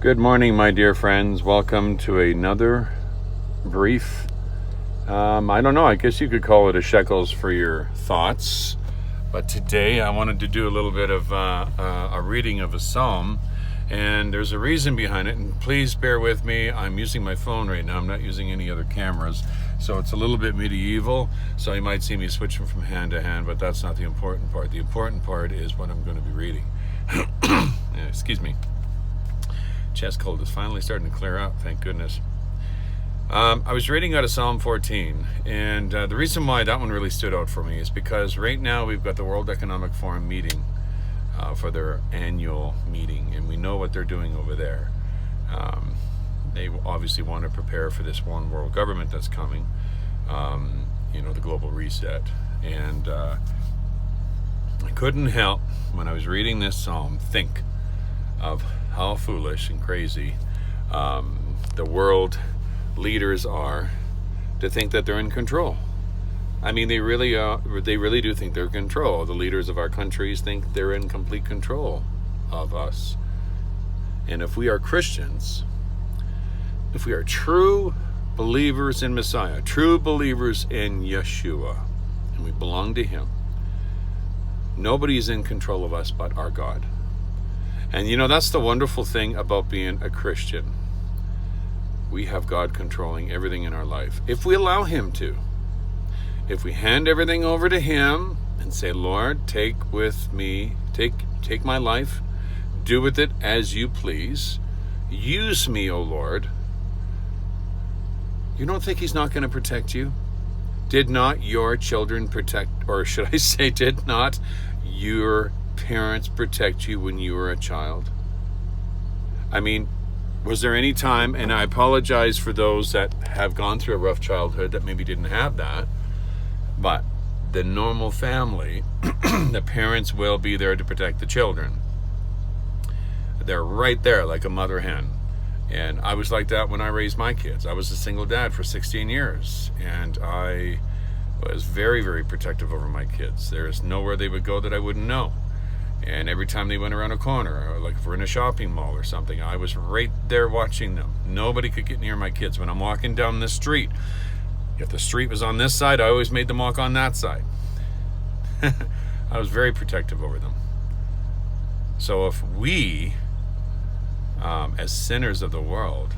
Good morning, my dear friends. Welcome to another brief, I don't know, I guess you could call it a Shekels for your thoughts. But today I wanted to do a little bit of a reading of a psalm, and there's a reason behind it. And please bear with me. I'm using my phone right now. I'm not using any other cameras. So it's a little bit medieval. So you might see me switching from hand to hand, but that's not the important part. The important part is what I'm going to be reading. Excuse me. Chest cold is finally starting to clear up, thank goodness. I was reading out of Psalm 14, and the reason why that one really stood out for me is because right now we've got the World Economic Forum meeting for their annual meeting, and we know what they're doing over there. They obviously want to prepare for this one world government that's coming, the global reset. And I couldn't help, when I was reading this psalm, think of how foolish and crazy the world leaders are to think that they're in control. I mean, they really do think they're in control. The leaders of our countries think they're in complete control of us. And if we are Christians, if we are true believers in Messiah, true believers in Yeshua, and we belong to Him, nobody's in control of us but our God. And that's the wonderful thing about being a Christian. We have God controlling everything in our life, if we allow Him to. If we hand everything over to Him and say, Lord, take my life, do with it as you please, use me, O Lord. You don't think He's not going to protect you? Did not your children protect, or should I say, did not your parents protect you when you were a child? I mean, was there any time, and I apologize for those that have gone through a rough childhood that maybe didn't have that, but the normal family, the parents will be there to protect the children. They're right there like a mother hen. And I was like that when I raised my kids. I was a single dad for 16 years, and I was very, very protective over my kids. There is nowhere they would go that I wouldn't know. And every time they went around a corner, or like if we're in a shopping mall or something, I was right there watching them. Nobody could get near my kids. When I'm walking down the street, if the street was on this side, I always made them walk on that side. I was very protective over them. So if we, as sinners of the world,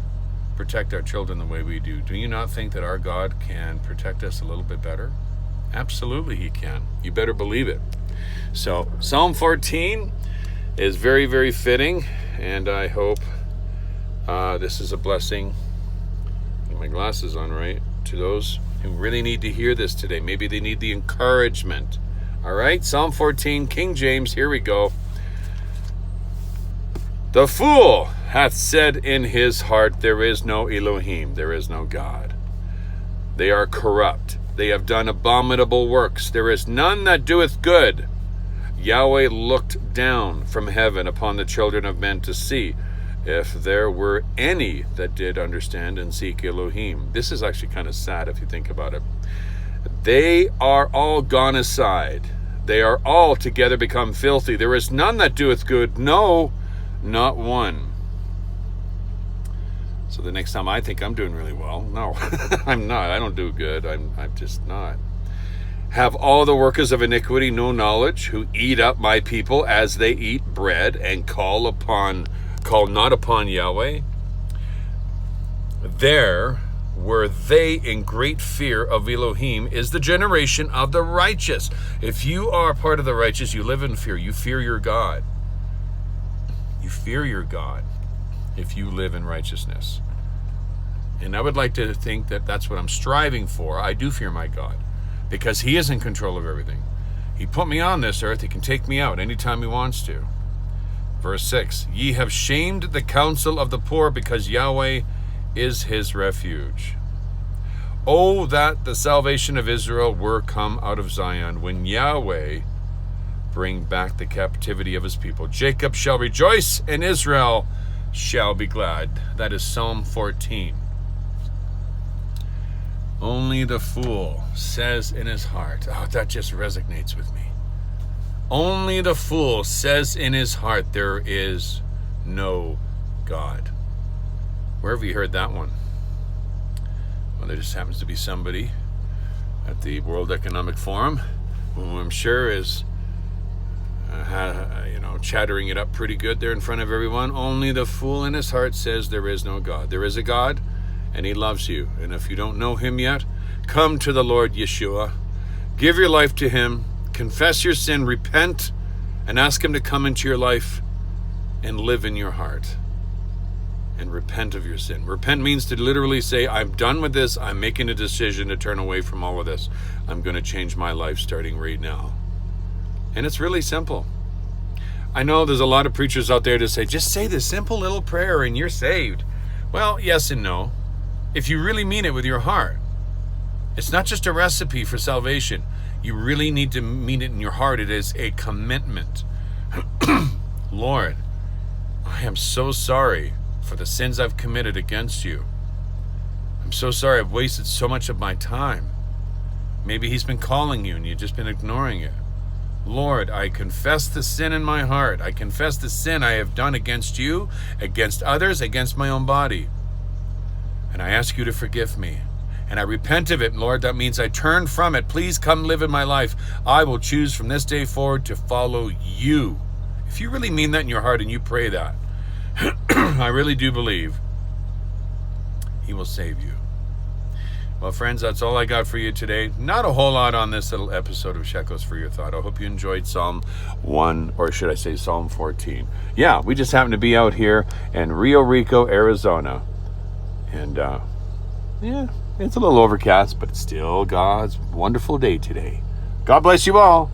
protect our children the way we do you not think that our God can protect us a little bit better? Absolutely He can. You better believe it. So Psalm 14 is very, very fitting, and I hope this is a blessing. Get my glasses on right, to those who really need to hear this today. Maybe they need the encouragement. All right, Psalm 14, King James, here we go. The fool hath said in his heart, there is no Elohim, there is no God. They are corrupt. They have done abominable works. There is none that doeth good. Yahweh looked down from heaven upon the children of men to see if there were any that did understand and seek Elohim. This is actually kind of sad if you think about it. They are all gone aside. They are all together become filthy. There is none that doeth good, no, not one. So the next time I think I'm doing really well, no, I'm not. I don't do good. I'm just not. Have all the workers of iniquity no knowledge, who eat up my people as they eat bread, and call not upon Yahweh? There were they in great fear of Elohim, is the generation of the righteous. If you are part of the righteous, you live in fear. You fear your God. You fear your God if you live in righteousness. And I would like to think that that's what I'm striving for. I do fear my God, because He is in control of everything. He put me on this earth. He can take me out anytime He wants to. Verse 6, ye have shamed the counsel of the poor, because Yahweh is his refuge. Oh, that the salvation of Israel were come out of Zion, when Yahweh bring back the captivity of His people. Jacob shall rejoice, and Israel shall be glad. That is Psalm 14. Only the fool says in his heart, oh, that just resonates with me. Only the fool says in his heart, there is no God. Where have you heard that one? Well, there just happens to be somebody at the World Economic Forum who I'm sure is chattering it up pretty good there in front of everyone. Only the fool in his heart says there is no God. There is a God, and he loves you. And if you don't know him yet, come to the Lord Yeshua. Give your life to him. Confess your sin. Repent. And ask him to come into your life and live in your heart. And repent of your sin. Repent means to literally say, I'm done with this. I'm making a decision to turn away from all of this. I'm going to change my life starting right now. And it's really simple. I know there's a lot of preachers out there to say, just say this simple little prayer and you're saved. Well, yes and no. If you really mean it with your heart. It's not just a recipe for salvation. You really need to mean it in your heart. It is a commitment. Lord, I am so sorry for the sins I've committed against you. I'm so sorry I've wasted so much of my time. Maybe he's been calling you and you've just been ignoring it. Lord, I confess the sin in my heart. I confess the sin I have done against you, against others, against my own body. And I ask you to forgive me. And I repent of it, Lord. That means I turn from it. Please come live in my life. I will choose from this day forward to follow you. If you really mean that in your heart and you pray that, I really do believe he will save you. Well, friends, that's all I got for you today. Not a whole lot on this little episode of Shekels for Your Thought. I hope you enjoyed Psalm 1, or should I say Psalm 14. Yeah, we just happen to be out here in Rio Rico, Arizona. And, it's a little overcast, but it's still God's wonderful day today. God bless you all.